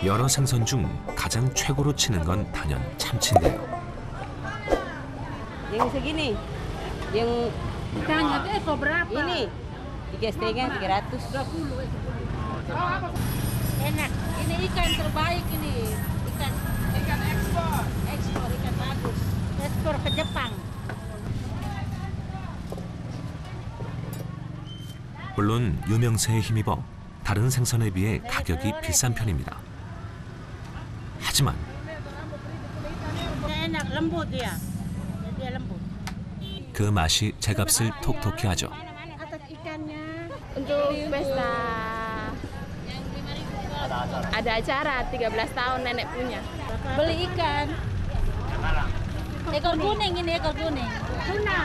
여러 생선 중 가장 최고로 치는 건 단연 참치인데요. Yang segini, yang Ikannya itu ekor berapa? ini 3,5 300. Enak. Ini ikan terbaik ini. Ikan ekspor. Ekspor ikan bagus. Ekspor ke Jepang. 물론 유명세에 힘입어 다른 생선에 비해 가격이 비싼 편입니다. 하지만 Enak, lembut dia. Dia lembut. 그 맛이 제값을 톡톡히 하죠. Atas ikannya. Untuk pesta ada acara 13 tahun nenek punya. Beli ikan. Ekor kuning ini, ekor kuning. Tuna,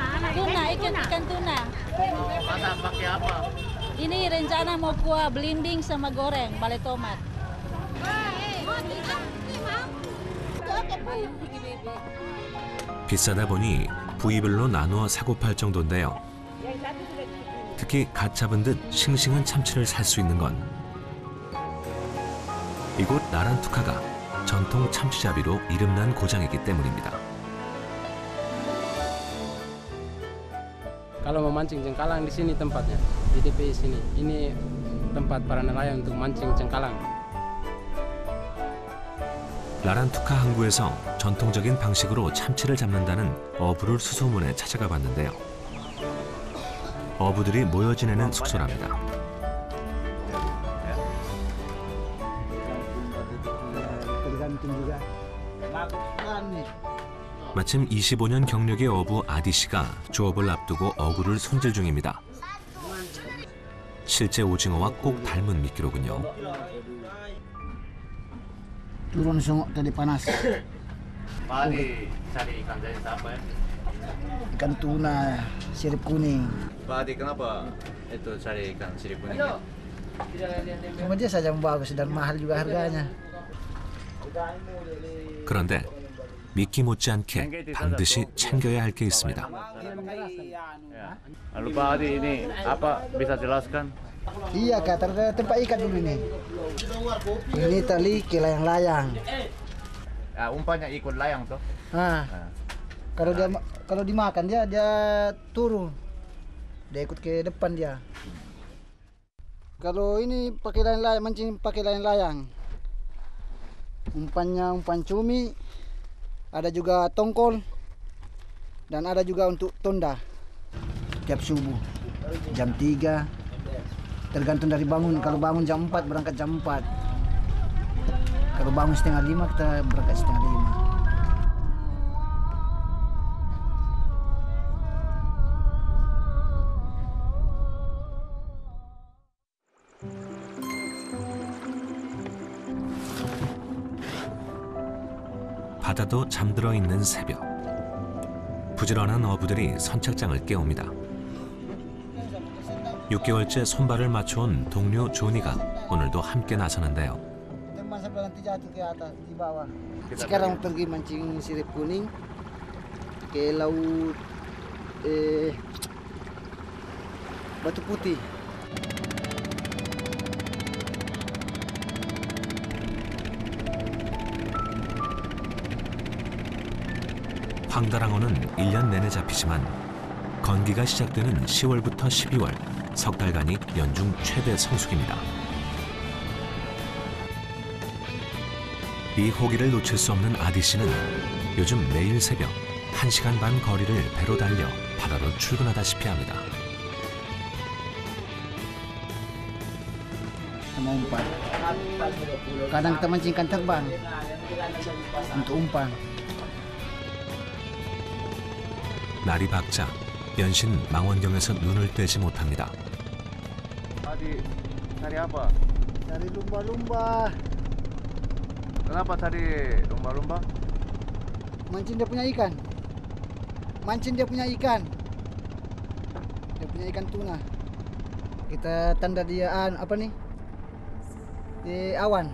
ikan tuna. Masak pakai apa? Ini rencana mau kuah belimbing sama goreng, balai tomat. 비싸다 보니 부위별로 나누어 사고 팔 정도인데요. 특히 갓 잡은 듯 싱싱한 참치를 살 수 있는 건 이곳 라란투카가 전통 참치잡이로 이름난 고장이기 때문입니다. Kalau mau mancing cengkalang di sini tempatnya, di TPI sini. Ini tempat para nelayan untuk mancing cengkalang. 라란투카 항구에서 전통적인 방식으로 참치를 잡는다는 어부를 수소문해 찾아가 봤는데요. 어부들이 모여 지내는 숙소랍니다. 마침 25년 경력의 어부 아디 씨가 조업을 앞두고 어구를 손질 중입니다. 실제 오징어와 꼭 닮은 미끼로군요. Turun sungguh tadi panas. Padi cari ikan jenis apa ya? Ikan tuna, sirip kuning. Padi kenapa itu cari ikan sirip kuning? Cuma dia saja yang bagus dan mahal juga harganya. 그런데 미끼 못지않게 반드시 챙겨야 할 게 있습니다. Lalu Padi ini apa bisa jelaskan? Iya kak, tempat ikan dulu nih. Ini tali ke layang-layang. Umpannya ikut layang tuh. Nah, kalau dimakan dia turun, dia ikut ke depan dia. Kalau ini pakai layang-layang, mancing pakai layang-layang. Umpannya umpan cumi, ada juga tongkol, dan ada juga untuk tonda. Tiap subuh, jam 3. Tergantung dari bangun. Kalau bangun jam 4 berangkat jam 4. Kalau bangun setengah 5 kita berangkat setengah 5. 바다도 잠들어 있는 새벽. 부지런한 어부들이 선착장을 깨웁니다. 6개월째 손발을 맞춰온 동료 조니가 오늘도 함께 나서는데요.5. Sampai nanti jatuh ke atas di bawah. Sekarang pergi mancing sirip kuning ke laut Batu Putih. 황달항어는 1년 내내 잡히지만 건기가 시작되는 10월부터 12월 석 달간이 연중 최대 성수기입니다. 이 호기를 놓칠 수 없는 아디 씨는 요즘 매일 새벽 1시간 반 거리를 배로 달려 바다로 출근하다시피 합니다. Sama umpan. Kadang kita mancing ikan terbang untuk umpan. 날이 밝자 연신 망원경에서 눈을 떼지 못합니다. Padi cari apa? Cari lumba-lumba. Kenapa cari lumba-lumba? Mancing dia punya ikan. Mancing dia punya ikan. Dia punya ikan tuna. Kita tanda dia apa nih? Di awan.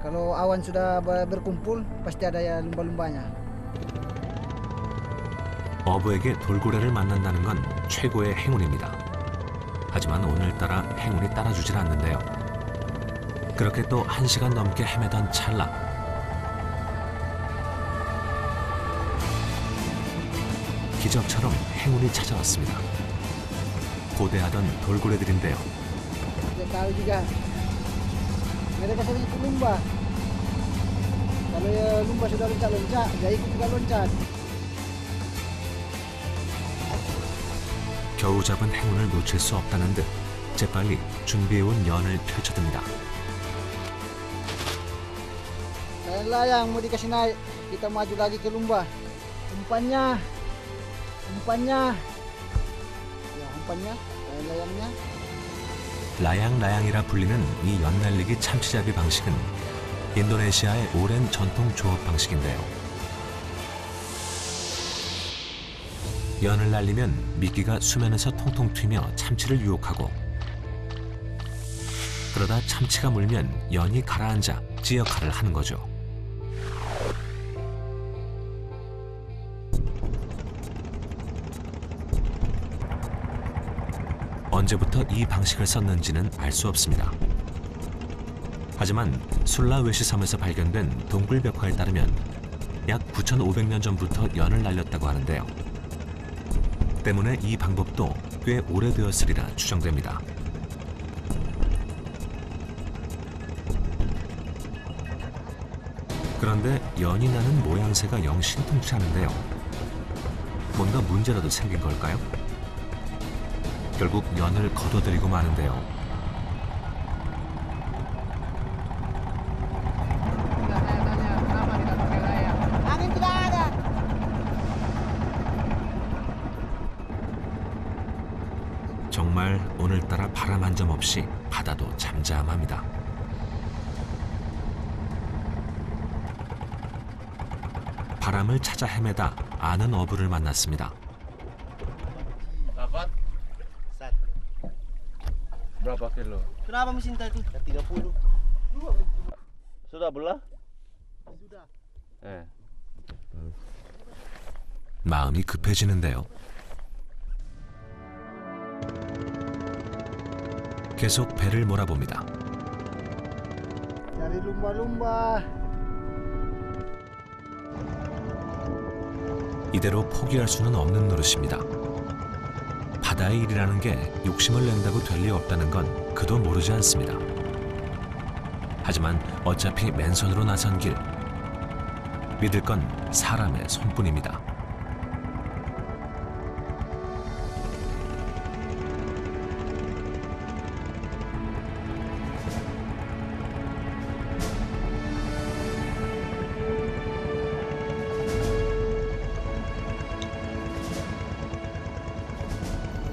Kalau awan sudah berkumpul pasti ada ya lumba-lumbanya. 어부에게 돌고래를 만난다는 건 최고의 행운입니다. 하지만 오늘따라 행운이 따라주질 않는데요. 그렇게 또 1시간 넘게 헤매던 찰나 기적처럼 행운이 찾아왔습니다. 고대하던 돌고래들인데요. Tidak tahu juga. Mereka sering ikut lumba. Kalau lumba sudah loncat-loncat, dia ikut juga loncat. 겨우 잡은 행운을 놓칠 수 없다는 듯 재빨리 준비해온 연을 펼쳐듭니다. Layang mau dikasih naik, kita maju lagi ke lumba. Umpannya, ya umpannya, layangnya. 라양라양이라 불리는 이 연날리기 참치잡이 방식은 인도네시아의 오랜 전통 조업 방식인데요. 연을 날리면 미끼가 수면에서 통통 튀며 참치를 유혹하고 그러다 참치가 물면 연이 가라앉아 찌 역할을 하는 거죠. 언제부터 이 방식을 썼는지는 알 수 없습니다. 하지만 술라웨시 섬에서 발견된 동굴 벽화에 따르면 약 9,500년 전부터 연을 날렸다고 하는데요. 때문에 이 방법도 꽤 오래되었으리라 추정됩니다. 그런데 연이 나는 모양새가 영 신통치 않은데요. 뭔가 문제라도 생긴 걸까요? 결국 연을 걷어들이고 마는데요. Angin tidak ada. 정말 오늘따라 바람 한 점 없이 바다도 잠잠합니다. 바람을 찾아 헤매다 아는 어부를 만났습니다. Dapat? Berapa kilo? Kenapa mesin tadi? 30. Sudah belah? Sudah. Eh. 마음이 급해지는데요. 계속 배를 몰아봅니다. Cari lumba-lumba. 이대로 포기할 수는 없는 노릇입니다. 바다의 일이라는 게 욕심을 낸다고 될 리 없다는 건 그도 모르지 않습니다. 하지만 어차피 맨손으로 나선 길, 믿을 건 사람의 손뿐입니다.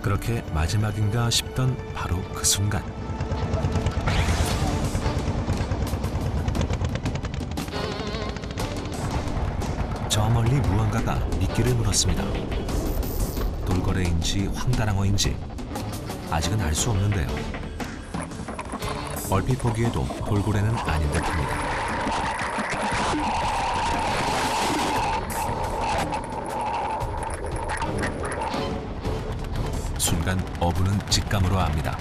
그렇게 마지막인가 싶던 바로 그 순간 저 멀리 무언가가 미끼를 물었습니다. 돌고래인지 황다랑어인지 아직은 알 수 없는데요. 얼핏 보기에도 돌고래는 아닌 듯합니다. 순간 어부는 직감으로 압니다.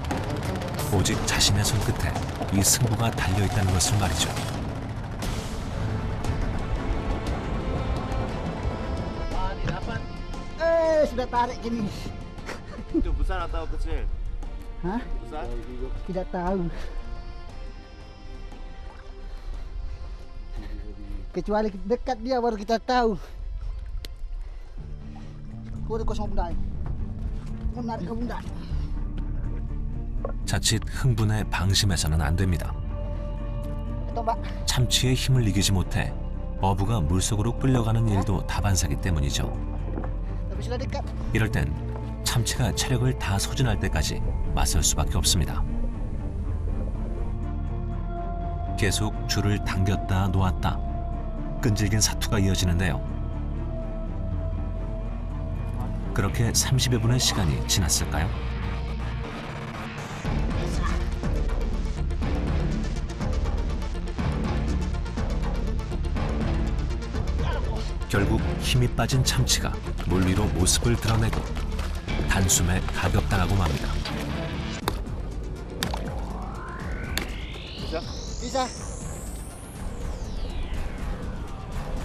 오직 자신의 손끝에 이 승부가 달려있다는 것을 말이죠. Sudah tarik gini. Itu besar atau kecil? Hah? Besar? Tidak tahu. Kecuali dekat dia baru kita tahu. Udah kosong bunda. Menarik ke bunda. 자칫 흥분에 방심해서는 안 됩니다. Tombak. 참치의 힘을 이기지 못해 어부가 물속으로 끌려가는 일도 다반사기 때문이죠. Tapi sudah dekat. 이럴 땐 참치가 체력을 다 소진할 때까지 맞설 수밖에 없습니다. 계속 줄을 당겼다 놓았다 끈질긴 사투가 이어지는데요. 그렇게 30여 분의 시간이 지났을까요? 결국 힘이 빠진 참치가 물 위로 모습을 드러내고 단숨에 가격당하고 맙니다. Bisa.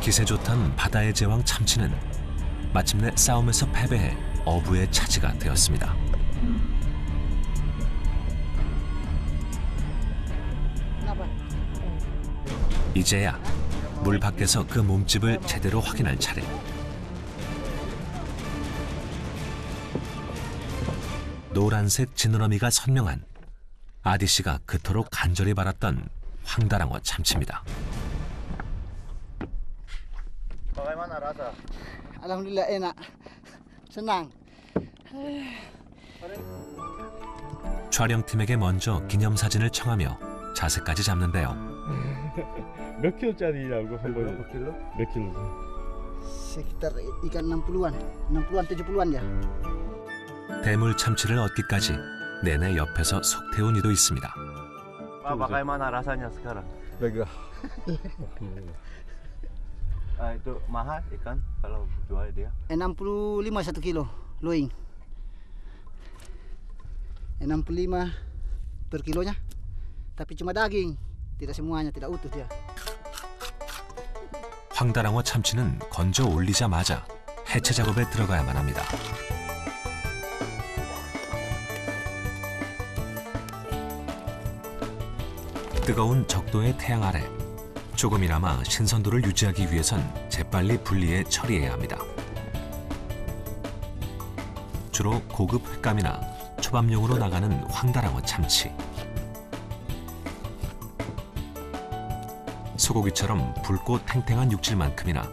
기세 좋던 바다의 제왕 참치는 마침내 싸움에서 패배해 어부의 차지가 되었습니다. Kenapa? 이제야 물 밖에서 그 몸집을 제대로 확인할 차례. 노란색 지느러미가 선명한 아디 씨가 그토록 간절히 바랐던 황다랑어 참치입니다. Bagaimana rasa? Alhamdulillah enak. Senang. 촬영팀에게 먼저 기념사진을 청하며 자세까지 잡는데요. 몇 킬로짜리라고 한 번에? 몇 킬로? Sekitar ikan 60-an. 60-an, 70-an ya. 대물 참치를 얻기까지 내내 옆에서 속 태운 이도 있습니다. Pak, bagaimana rasanya sekarang? lega. Itu mahal ikan kalau jual dia? 65 1 kilo loing. 65 per kilonya. Tapi cuma daging, tidak semuanya, tidak utuh dia. 황다랑어 참치는 건져 올리자마자 해체 작업에 들어가야만 합니다. 뜨거운 적도의 태양 아래 조금이나마 신선도를 유지하기 위해선 재빨리 분리해 처리해야 합니다. 주로 고급 횟감이나 초밥용으로 나가는 황다랑어 참치. 소고기처럼 붉고 탱탱한 육질만큼이나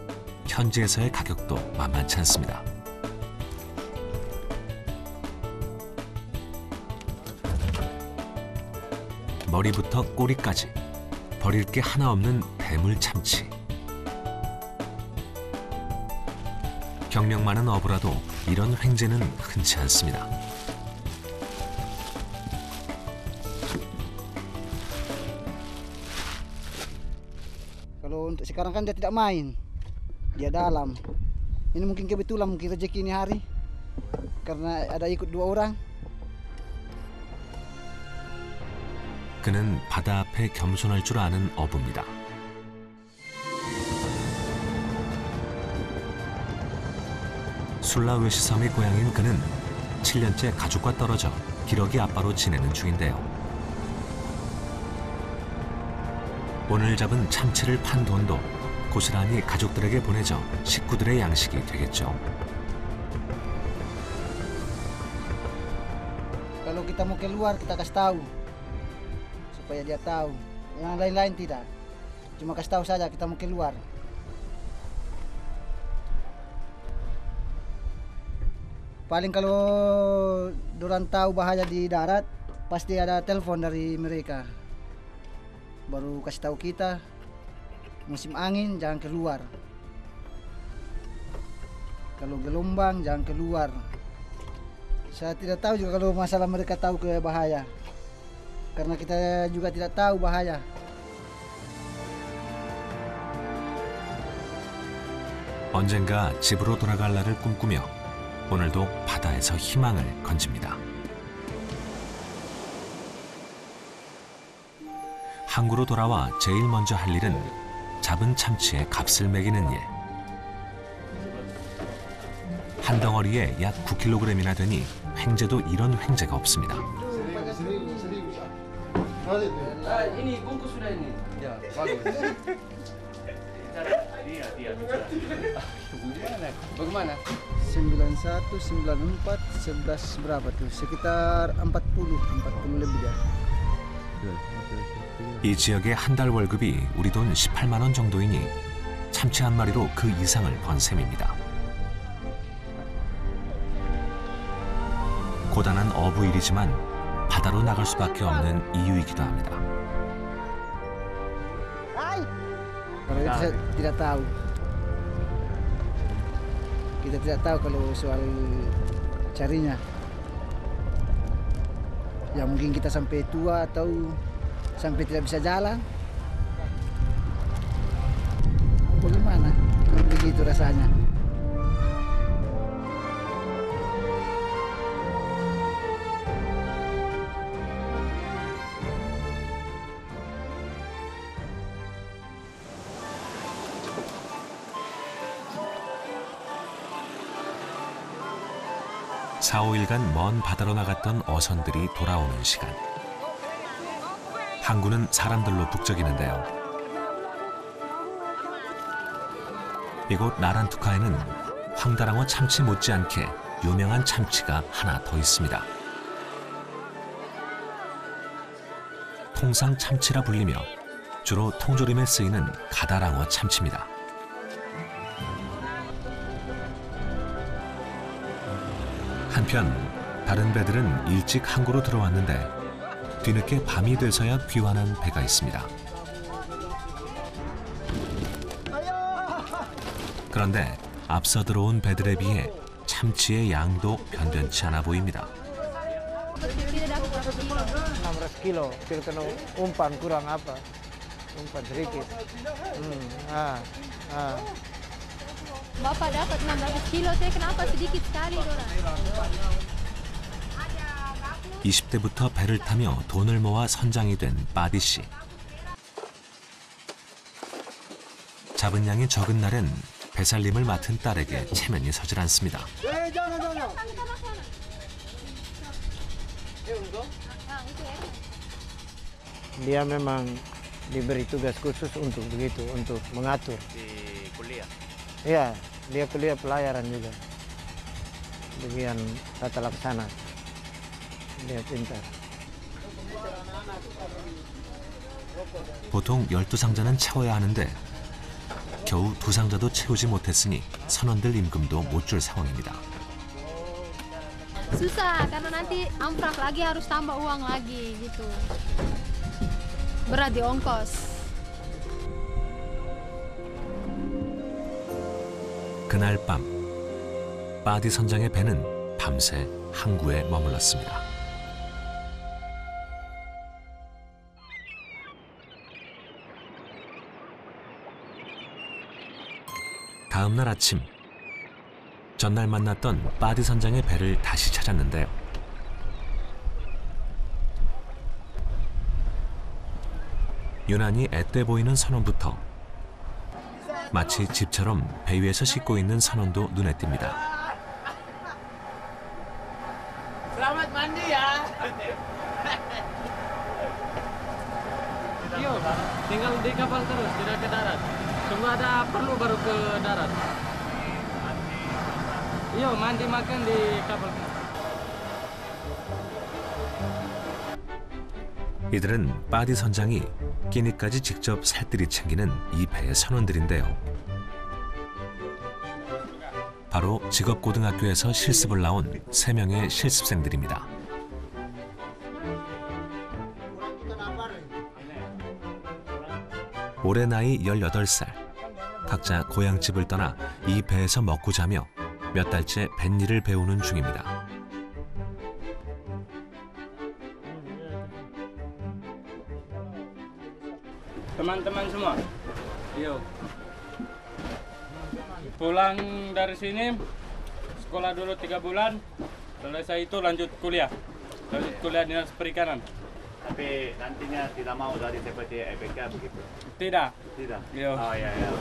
현지에서의 가격도 만만치 않습니다. 머리부터 꼬리까지 버릴 게 하나 없는 대물 참치. 경력 많은 어부라도 이런 횡재는 흔치 않습니다. Kalau untuk sekarang kan dia tidak main, dia dalam. Ini mungkin kebetulan, mungkin rezeki ini hari, karena ada ikut 2 orang. 그는 바다 앞에 겸손할 줄 아는 어부입니다. 술라웨시 섬의 고향인 그는 7년째 가족과 떨어져 기러기 아빠로 지내는 중인데요. 오늘 잡은 참치를 판 돈도 고스란히 가족들에게 보내져 식구들의 양식이 되겠죠. Kalau kita mau keluar kita kasih tahu, supaya dia tahu. Yang lain-lain tidak, cuma kasih tahu saja kita mau keluar. Paling kalau dorang tahu bahaya di darat, pasti ada telepon dari mereka. Baru kasih tahu kita, musim angin jangan keluar. Kalau gelombang jangan keluar. Saya tidak tahu juga kalau masalah mereka tahu ke bahaya. Karena kita juga tidak tahu bahaya. 언젠가 집으로 돌아갈 날을 꿈꾸며 오늘도 바다에서 희망을 건집니다. 항구로 돌아와 제일 먼저 할 일은 잡은 참치의 값을 매기는 일. 한 덩어리에 약 9kg이나 되니 횡재도 이런 횡재가 없습니다. Ini bungkus sudah ini. Ya, bagus. Bagaimana? 91, 94, 11 berapa tuh? Sekitar 40 lebih ya. 이 지역의 한 달 월급이 우리 돈 18만 원 정도이니 참치 한 마리로 그 이상을 번 셈입니다. 고단한 어부 일이지만 바다로 나갈 수밖에 없는 이유이기도 합니다. Kalau itu saya tidak tahu. Kita tidak tahu kalau soal carinya. Ya mungkin kita sampai tua atau sampai tidak bisa jalan. Bagaimana? Begitu rasanya. 4, 5일간 먼 바다로 나갔던 어선들이 돌아오는 시간. 항구는 사람들로 북적이는데요. 이곳 라란투카에는 황다랑어 참치 못지않게 유명한 참치가 하나 더 있습니다. 통상 참치라 불리며 주로 통조림에 쓰이는 가다랑어 참치입니다. 한편 다른 배들은 일찍 항구로 들어왔는데 뒤늦게 밤이 돼서야 귀환한 배가 있습니다. 그런데 앞서 들어온 배들에 비해 참치의 양도 변변치 않아 보입니다. 600 kilo, kira umpan kurang apa? Umpan sedikit. Bapak dapat 600 kilo, saya kenapa sedikit sekali, Dora? 20대부터 배를 타며 돈을 모아 선장이 된 바디 씨. 잡은 양이 적은 날엔 배살림을 맡은 딸에게 체면이 서질 않습니다. Dia memang diberi tugas khusus untuk begitu, untuk mengatur. Di kuliah. Iya, dia kuliah pelayaran juga. Bagian tata laksana. Dia pintar. 보통 12상자는 채워야 하는데 겨우 2상자도 채우지 못했으니 선원들 임금도 못 줄 상황입니다. Susah, karena nanti amprak lagi harus tambah uang lagi gitu. Berat di ongkos. 그날 밤 바디 선장의 배는 밤새 항구에 머물렀습니다. 다음 날 아침 전날 만났던 바디 선장의 배를 다시 찾았는데요. 유난히 앳돼 보이는 선원부터 마치 집처럼 배 위에서 씻고 있는 선원도 눈에 띕니다. Selamat mandi ya. Yo, tinggal di kapal terus, tidak ke darat. Tunggu ada perlu baru ke darat. Yo, mandi makan di kapal. 이들은 바디 선장이 끼니까지 직접 살뜰히 챙기는 이 배의 선원들인데요. 바로 직업고등학교에서 실습을 나온 3명의 실습생들입니다. 올해 나이 18살. 각자 고향집을 떠나 이 배에서 먹고 자며 몇 달째 뱃일을 배우는 중입니다. Teman-teman semua, yuk. Pulang dari sini, sekolah dulu 3 bulan, selesai itu lanjut kuliah dinas perikanan. Tapi nantinya tidak mau jadi seperti EBK begitu. Tidak. Tidak. Yo. Oh iya ya.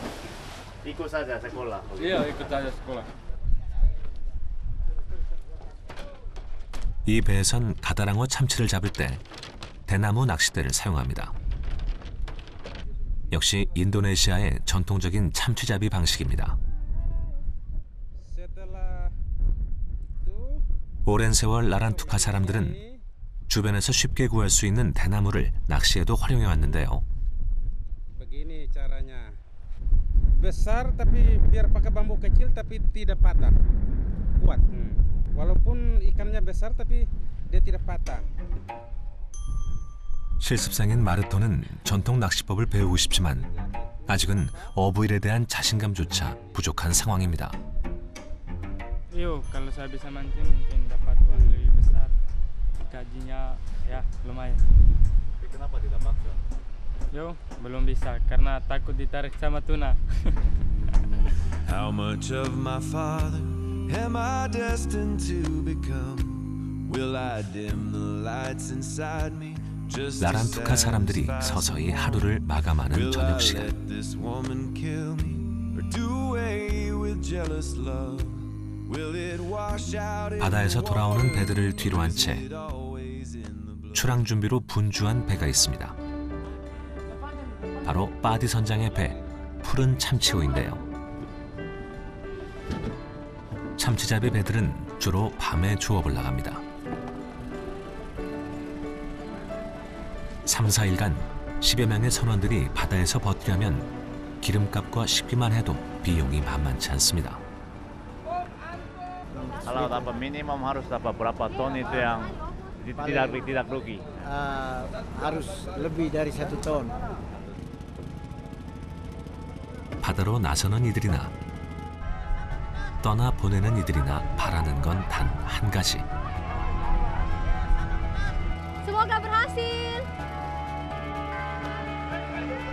Ikut saja sekolah. Iya, ikut saja sekolah. 이 배에선 가다랑어 참치를 잡을 때 대나무 낚싯대를 사용합니다. 역시 인도네시아의 전통적인 참치잡이 방식입니다. 오랜 세월 라란투카 사람들은 주변에서 쉽게 구할 수 있는 대나무를 낚시에도 활용해 왔는데요. Begini caranya. Besar tapi biar pakai bambu kecil tapi tidak patah. Kuat. Walaupun ikannya besar tapi dia tidak patah. 실습생인 마르토는 전통 낚시법을 배우고 싶지만 아직은 어부일에 대한 자신감조차 부족한 상황입니다. Yo, kalau saya bisa mancing mungkin dapat uang lebih besar. Gajinya ya lumayan. Tapi kenapa tidak paksa? Yo, belum bisa karena takut ditarik sama tuna. How much of my father am I destined to become? Will I dim the lights inside me? 라란투카 사람들이 서서히 하루를 마감하는 저녁 시간. Will it wash out in 바다에서 the 돌아오는 water? 배들을 뒤로 한 채 Is it always in the blue? 출항 준비로 분주한 배가 있습니다. 바로 빠디 선장의 배, 푸른 참치호인데요. 참치잡이 배들은 주로 밤에 조업을 나갑니다. 3, 4일간 10여 명의 선원들이 바다에서 버티려면 기름값과 식비만 해도 비용이 만만치 않습니다. Kalau dapat minimum harus dapat berapa ton itu yang tidak rugi? harus lebih dari 1 ton. 바다로 나서는 이들이나 떠나 보내는 이들이나 바라는 건 단 한 가지. Semoga berhasil.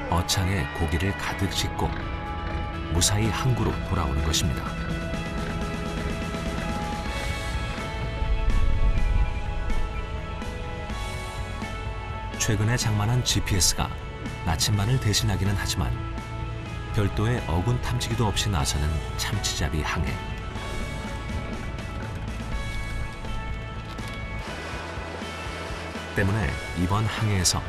어창에 고기를 가득 싣고 무사히 항구로 돌아오는 것입니다. 최근에 장만한 GPS가 나침반을 대신하기는 하지만 별도의 어군 탐지기도 없이 나서는 참치잡이 항해. 때문에 이번 항해에서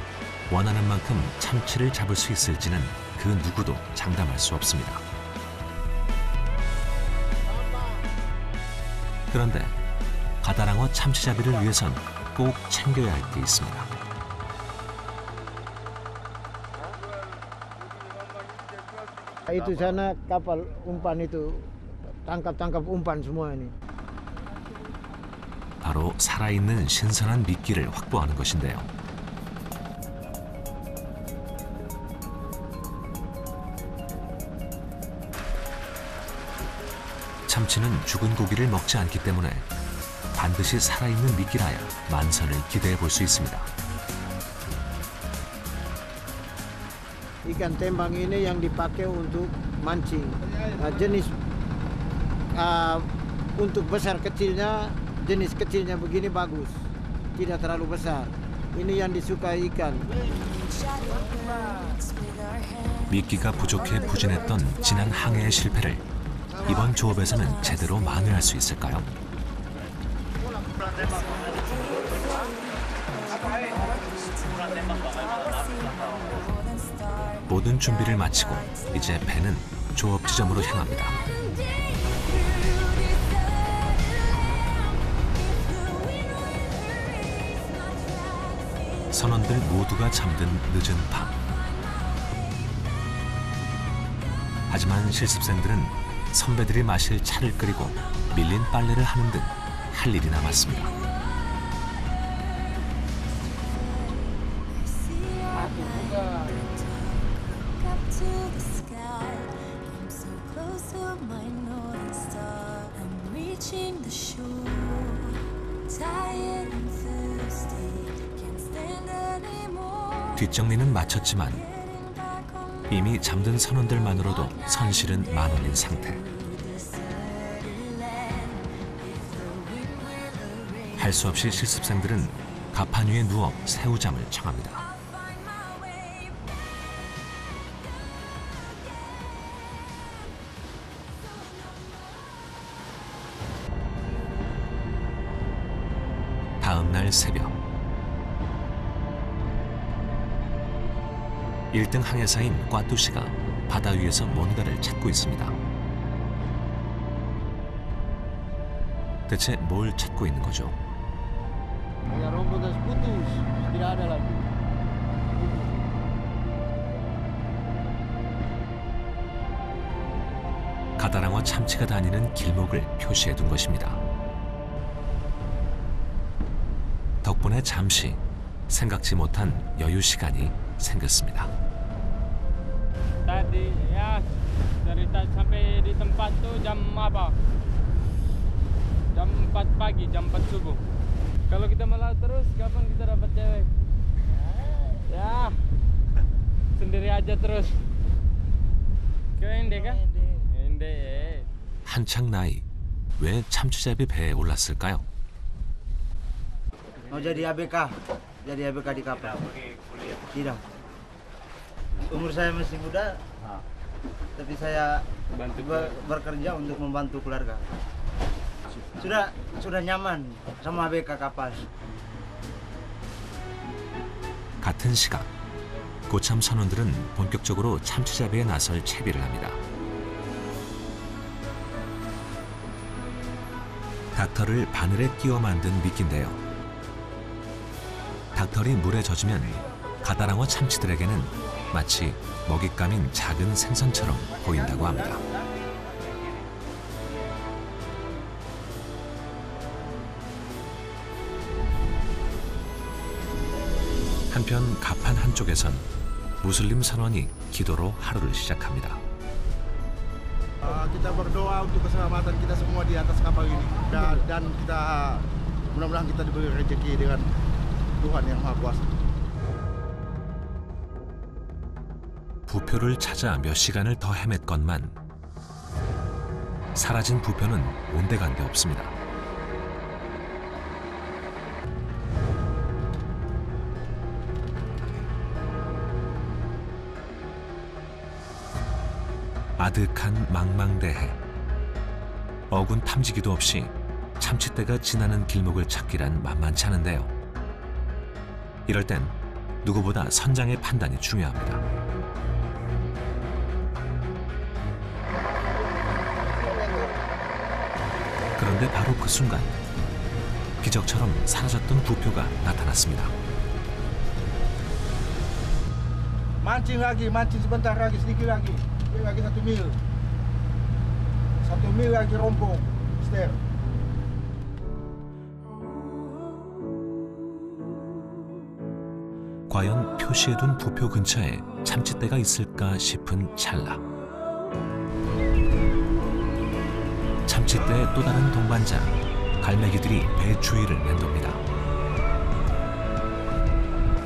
원하는 만큼 참치를 잡을 수 있을지는 그 누구도 장담할 수 없습니다. 그런데 바다랑어 참치잡이를 위해선 꼭 챙겨야 할 게 있습니다. Itu sana kapal umpan itu tangkap umpan semua ini. 바로 살아있는 신선한 미끼를 확보하는 것인데요. 참치는 죽은 고기를 먹지 않기 때문에 반드시 살아있는 미끼라야 만선을 기대해 볼 수 있습니다. Ikan tembang ini yang dipakai untuk mancing. Jenis untuk besar kecilnya, jenis kecilnya begini bagus, tidak terlalu besar. Ini yang disukai ikan. 미끼가 부족해 부진했던 지난 항해의 실패를 이번 조업에서는 제대로 만회할 수 있을까요? 모든 준비를 마치고 이제 배는 조업 지점으로 향합니다. 선원들 모두가 잠든 늦은 밤. 하지만 실습생들은 선배들이 마실 차를 끓이고 밀린 빨래를 하는 등 할 일이 남았습니다. 뒷정리는 마쳤지만 이미 잠든 선원들만으로도 선실은 만원인 상태. 할 수 없이 실습생들은 갑판 위에 누워 새우잠을 청합니다. 다음 날 새벽 1등 항해사인 꽈뚜씨가 바다 위에서 뭔가를 찾고 있습니다. 대체 뭘 찾고 있는 거죠? 가다랑어 참치가 다니는 길목을 표시해 둔 것입니다. 덕분에 잠시 생각지 못한 여유 시간이 생겼습니다. Tadi ya dari sampai di tempat tuh jam apa? Jam 4 pagi, jam 4 subuh. Kalau kita melaut terus, kapan kita dapat cewek? Ya, sendiri aja terus. Keende kan? Keende. 한창 나이, 왜 참치잡이 배에 올랐을까요? Mau jadi ABK di kapal. Tidak. Umur saya masih muda, tapi saya bekerja untuk membantu keluarga. Sudah nyaman sama ABK kapal. 같은 시각 고참 선원들은 본격적으로 참치잡이에 나설 채비를 합니다. 닥터를 바늘에 끼워 만든 미끼인데요. 닥터리 물에 젖으면 가다랑어 참치들에게는 마치 먹잇감인 작은 생선처럼 보인다고 합니다. 한편 갑판 한쪽에선 무슬림 선원이 기도로 하루를 시작합니다. Kita berdoa untuk keselamatan kita semua di atas kapal ini dan kita mudah-mudahan kita diberi rezeki dengan Tuhan yang Maha Kuasa. 부표를 찾아 몇 시간을 더 헤맸건만 사라진 부표는 온데간데 없습니다. 아득한 망망대해. 어군 탐지기도 없이 참치떼가 지나는 길목을 찾기란 만만치 않은데요. 이럴 땐 누구보다 선장의 판단이 중요합니다. 그런데 바로 그 순간 기적처럼 사라졌던 부표가 나타났습니다. Mancing lagi, mancing sebentar lagi, sedikit lagi. Lagi 1 mil. 1 mil lagi rompong. Ster. 과연 표시해둔 부표 근처에 참치떼가 있을까 싶은 찰나. 참치떼의 또 다른 동반자, 갈매기들이 배 주위를 맴돕니다.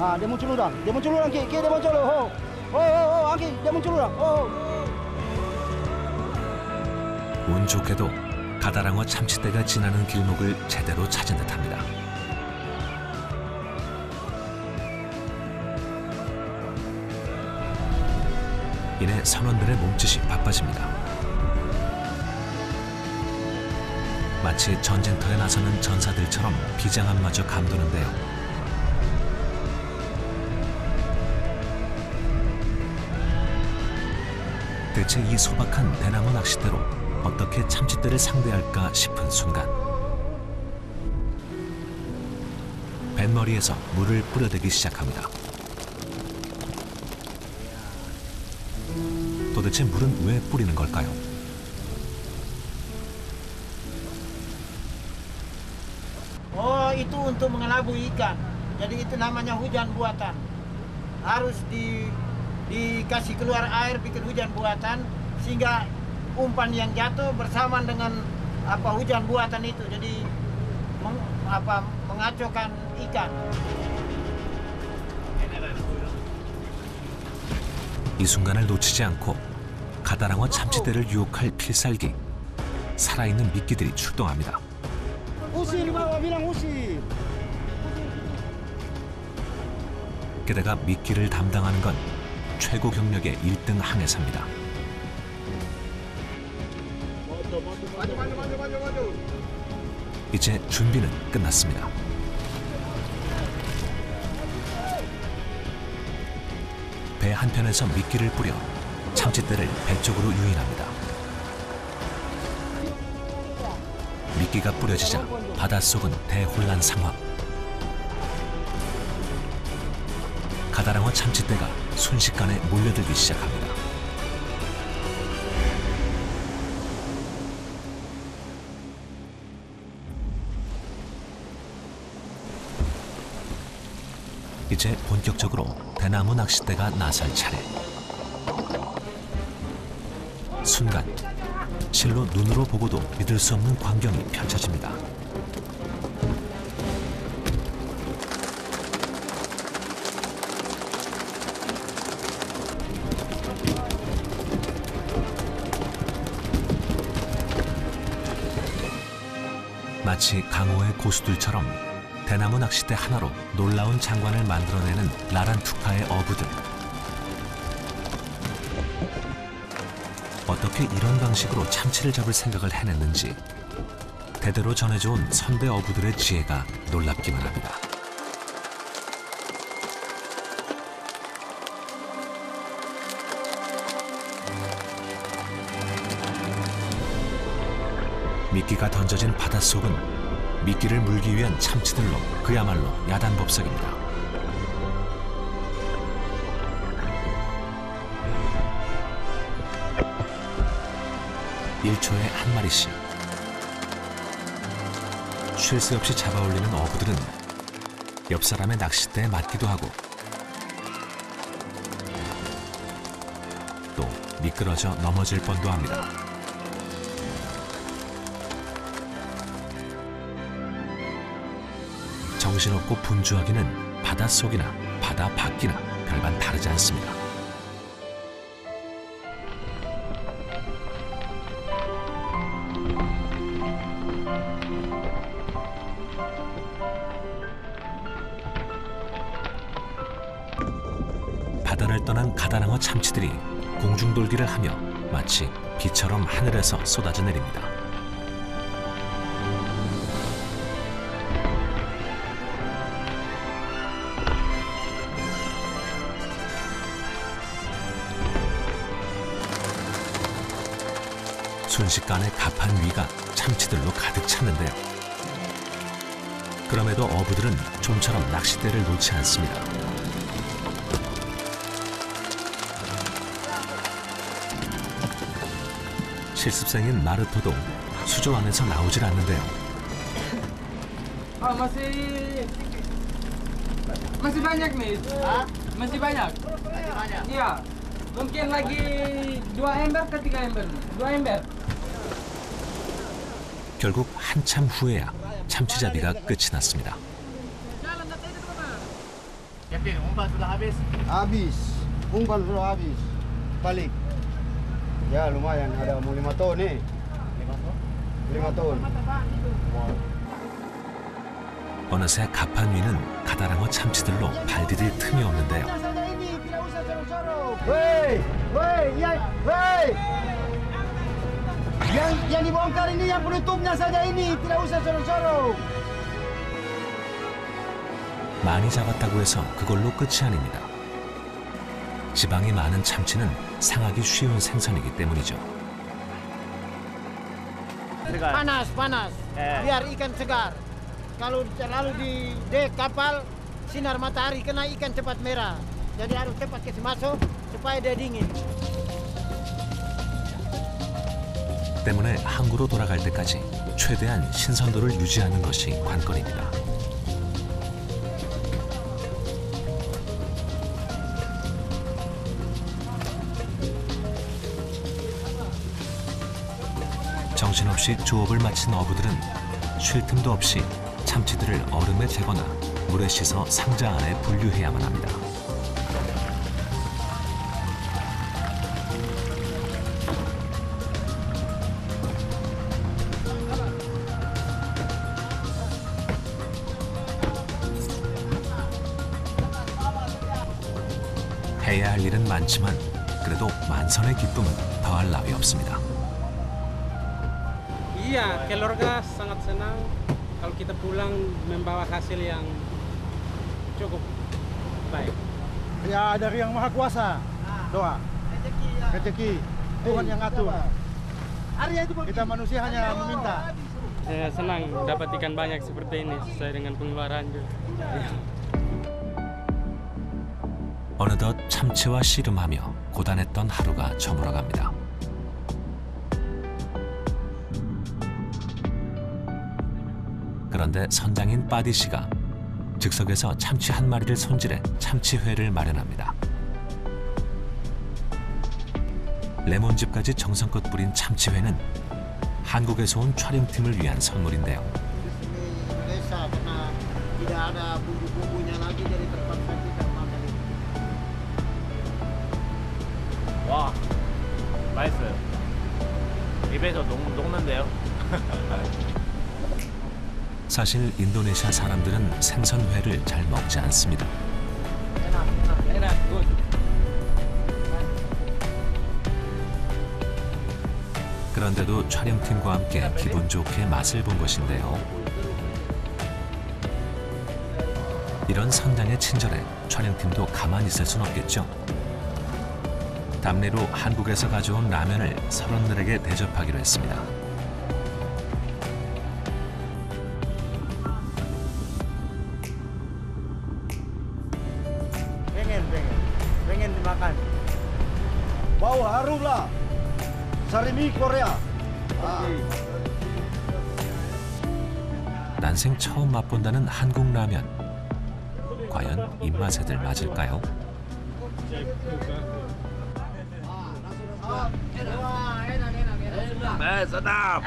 Ah, dia muncul orang. Dia muncul orang, Ki. Dia muncul. Oh, Ki, dia muncul orang. 운 좋게도 가다랑어 참치떼가 지나는 길목을 제대로 찾은 듯합니다. 이내 선원들의 몸짓이 바빠집니다. 마치 전쟁터에 나서는 전사들처럼 비장함마저 감도는데요. 대체 이 소박한 대나무 낚싯대로 어떻게 참치떼를 상대할까 싶은 순간 뱃머리에서 물을 뿌려대기 시작합니다. 도대체 물은 왜 뿌리는 걸까요? Oh, itu untuk mengelabui ikan. Jadi itu namanya hujan buatan. Harus dikasih keluar air bikin hujan buatan sehingga umpan yang jatuh bersamaan dengan hujan buatan itu. Jadi mengacaukan ikan. 이 순간을 놓치지 않고 가다랑어 참치떼를 유혹할 필살기, 살아있는 미끼들이 출동합니다. Usir bawa bilang usir. 게다가 미끼를 담당하는 건 최고 경력의 1등 항해사입니다. 이제 준비는 끝났습니다. 배 한편에서 미끼를 뿌려 참치떼를 배 쪽으로 유인합니다. 미끼가 뿌려지자 바닷속은 대혼란 상황. 가다랑어 참치떼가 순식간에 몰려들기 시작합니다. 이제 본격적으로 대나무 낚싯대가 나설 차례. 순간 실로 눈으로 보고도 믿을 수 없는 광경이 펼쳐집니다. 마치 강호의 고수들처럼 대나무 낚싯대 하나로 놀라운 장관을 만들어내는 라란투카의 어부들. 어떻게 이런 방식으로 참치를 잡을 생각을 해냈는지 대대로 전해져온 선대 어부들의 지혜가 놀랍기만 합니다. 미끼가 던져진 바닷속은 미끼를 물기 위한 참치들로 그야말로 야단법석입니다. (1초에) 한 마리씩. 쉴 새 없이 잡아올리는 어부들은 옆 사람의 낚싯대에 맞기도 하고 또 미끄러져 넘어질 뻔도 합니다. 정신없고 분주하기는 바닷속이나 바다 밖이나 별반 다르지 않습니다. 바다를 떠난 가다랑어 참치들이 공중돌기를 하며 마치 비처럼 하늘에서 쏟아져 내립니다. 순식간에 갑판 위가 참치들로 가득 찼는데요. 그럼에도 어부들은 좀처럼 낚싯대를 놓지 않습니다. 실습생인 마르토도 수조 안에서 나오질 않는데요. Masih banyak nih. Masih banyak. Iya. Mungkin lagi 2 ember ke 3 ember. 2 ember. 결국 한참 후에야 참치잡이가 끝이 났습니다. Captain, umpan sudah habis? Habis. Umpan sudah habis. Balik. Ya lumayan, ada mau 5 ton nih. 5 ton. 어느새 갑판 위는 가다랑어 참치들로 발 디딜 틈이 없는데요. Woi, woi, woi. Yang dibongkar ini yang penutupnya saja ini, tidak usah sorong-sorong. 많이 잡았다고 해서 그걸로 끝이 아닙니다. 지방이 많은 참치는 상하기 쉬운 생선이기 때문이죠. Panas, panas. Biar ikan segar. Kalau terlalu di dek kapal, sinar matahari kena ikan cepat merah. Jadi harus cepat kasih masuk supaya dia dingin. 때문에 항구로 돌아갈 때까지 최대한 신선도를 유지하는 것이 관건입니다. 정신없이 조업을 마친 어부들은 쉴 틈도 없이 참치들을 얼음에 재거나 물에 씻어 상자 안에 분류해야만 합니다. 해야 할 일은 많지만 그래도 만선의 기쁨은 더할 나위 없습니다. Iya, keluarga sangat senang kalau kita pulang membawa hasil yang cukup baik. Ya dari yang Maha Kuasa. Doa. Rezeki. Tuhan yang atur. Kita manusia hanya meminta. Saya senang dapat ikan banyak seperti ini sesuai dengan pengeluaran juga. 어느덧 참치와 씨름하며 고단했던 하루가 저물어갑니다. 그런데 선장인 빠디 씨가 즉석에서 참치 한 마리를 손질해 참치회를 마련합니다. 레몬즙까지 정성껏 뿌린 참치회는 한국에서 온 촬영팀을 위한 선물인데요. Indonesia karena tidak ada bumbu-bumbunya lagi jadi terpaksa kita makan ini. 와, 맛있어요. 입에서 녹는데요. 사실 인도네시아 사람들은 생선회를 잘 먹지 않습니다. 그런데도 촬영팀과 함께 기분 좋게 맛을 본 것인데요. 이런 선장의 친절에 촬영팀도 가만히 있을 순 없겠죠. 답례로 한국에서 가져온 라면을 선원들에게 대접하기로 했습니다. pengen dimakan. Bau harum lah. Sarimi Korea. 난생 처음 맛본다는 한국 라면. 과연 입맛에 들 맞을까요? Sedap.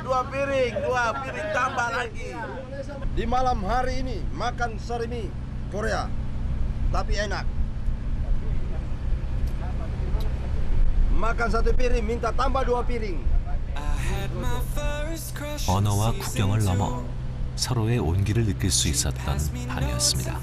Dua piring tambah lagi. Di malam hari ini makan sarimi Korea, tapi enak. Makan satu piring, minta tambah 2 piring. 언어와 국경을 넘어 서로의 온기를 느낄 수 있었던 밤이었습니다.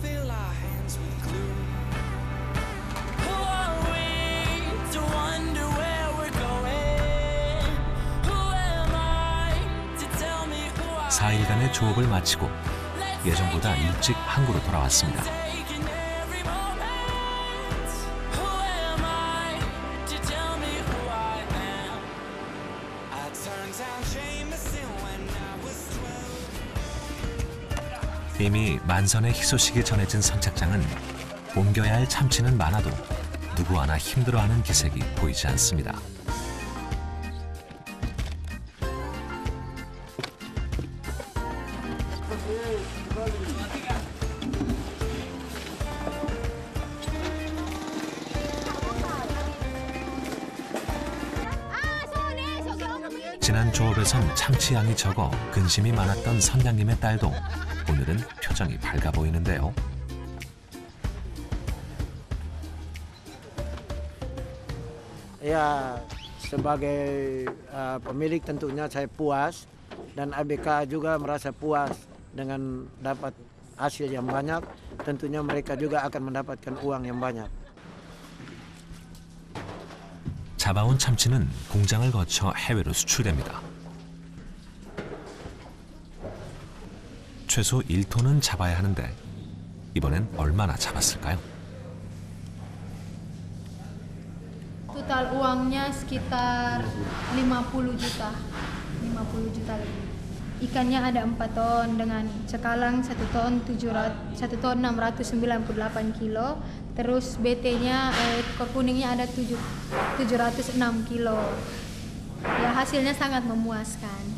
사 4일간의 조업을 마치고 예정보다 일찍 항구로 돌아왔습니다. 이미 만선의 희소식이 전해진 선착장은 옮겨야 할 참치는 많아도 누구 하나 힘들어하는 기색이 보이지 않습니다. 지난 조업에선 참치 양이 적어 근심이 많았던 선장님의 딸도 오늘은 표정이 밝아 보이는데요. Ya, sebagai pemilik tentunya saya puas dan ABK juga merasa puas dengan dapat hasil yang banyak. Tentunya mereka juga akan mendapatkan uang yang banyak. 잡아온 참치는 공장을 거쳐 해외로 수출됩니다. 최소 1톤은 잡아야 하는데 이번엔 얼마나 잡았을까요? Total uangnya sekitar 50 juta. 50 juta lebih. Ikannya ada 4 ton dengan cekalang 1 ton 698 kilo. Terus BT-nya ekor kuningnya ada 706 kilo. Ya hasilnya sangat memuaskan.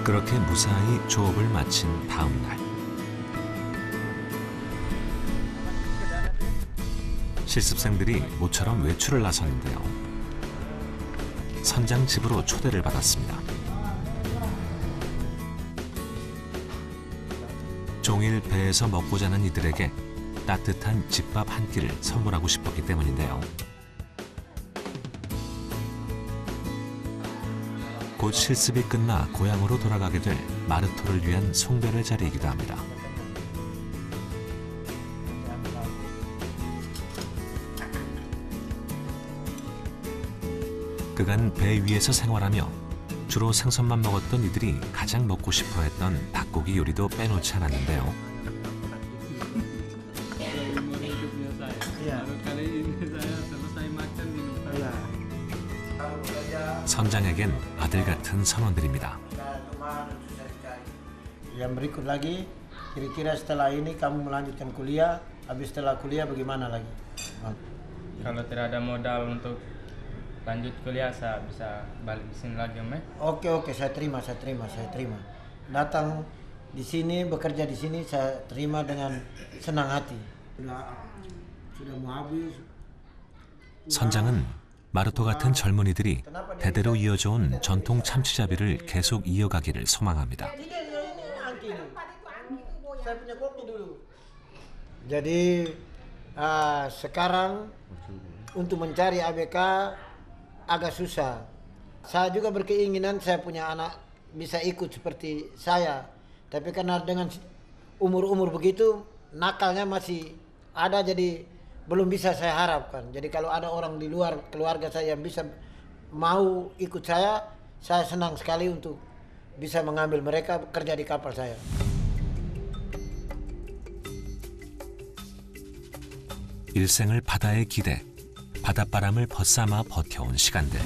그렇게 무사히 조업을 마친 다음 날. 실습생들이 모처럼 외출을 나섰는데요. 선장 집으로 초대를 받았습니다. 종일 배에서 먹고 자는 이들에게 따뜻한 집밥 한 끼를 선물하고 싶었기 때문인데요. 곧 실습이 끝나 고향으로 돌아가게 될 마르토를 위한 송별의 자리이기도 합니다. 그간 배 위에서 생활하며 주로 생선만 먹었던 이들이 가장 먹고 싶어 했던 닭고기 요리도 빼놓지 않았는데요. 선장에겐 아들 같은 선원들입니다. Yang berikut lagi, kira-kira setelah ini kamu melanjutkan kuliah, habis setelah kuliah bagaimana lagi? Kalau tidak ada modal untuk lanjut kuliah, saya bisa balik di sini lagi, Om. Oke, saya terima. Datang di sini, bekerja di sini, saya terima dengan senang hati. Sudah mau habis. 선장은 마르토 같은 젊은이들이 대대로 이어져온 전통 참치잡이를 계속 이어가기를 소망합니다. Jadi sekarang untuk mencari ABK agak susah. Saya juga berkeinginan saya punya anak bisa ikut seperti saya. Tapi karena dengan umur-umur begitu, nakalnya masih ada, jadi belum bisa saya harapkan. Jadi kalau ada orang di luar keluarga saya yang bisa mau ikut saya senang sekali untuk bisa mengambil mereka kerja di kapal saya. 일생을 바다에 기대 바닷바람을 벗삼아 버텨온 시간들.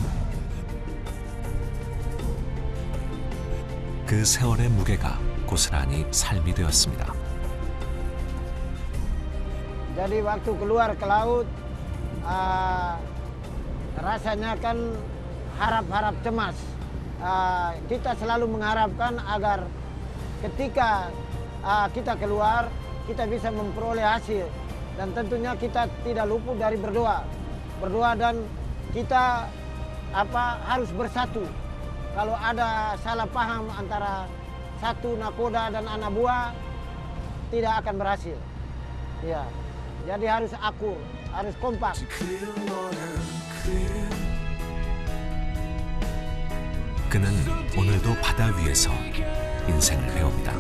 그 세월의 무게가 고스란히 삶이 되었습니다. Jadi waktu keluar ke laut, rasanya kan harap-harap cemas. Kita selalu mengharapkan agar ketika kita keluar, kita bisa memperoleh hasil. Dan tentunya kita tidak luput dari berdoa. Berdoa dan kita harus bersatu. Kalau ada salah paham antara satu nakoda dan anak buah, tidak akan berhasil. Ya. Jadi harus akur, harus kompak. 그는 오늘도 바다 위에서 인생을 배웁니다.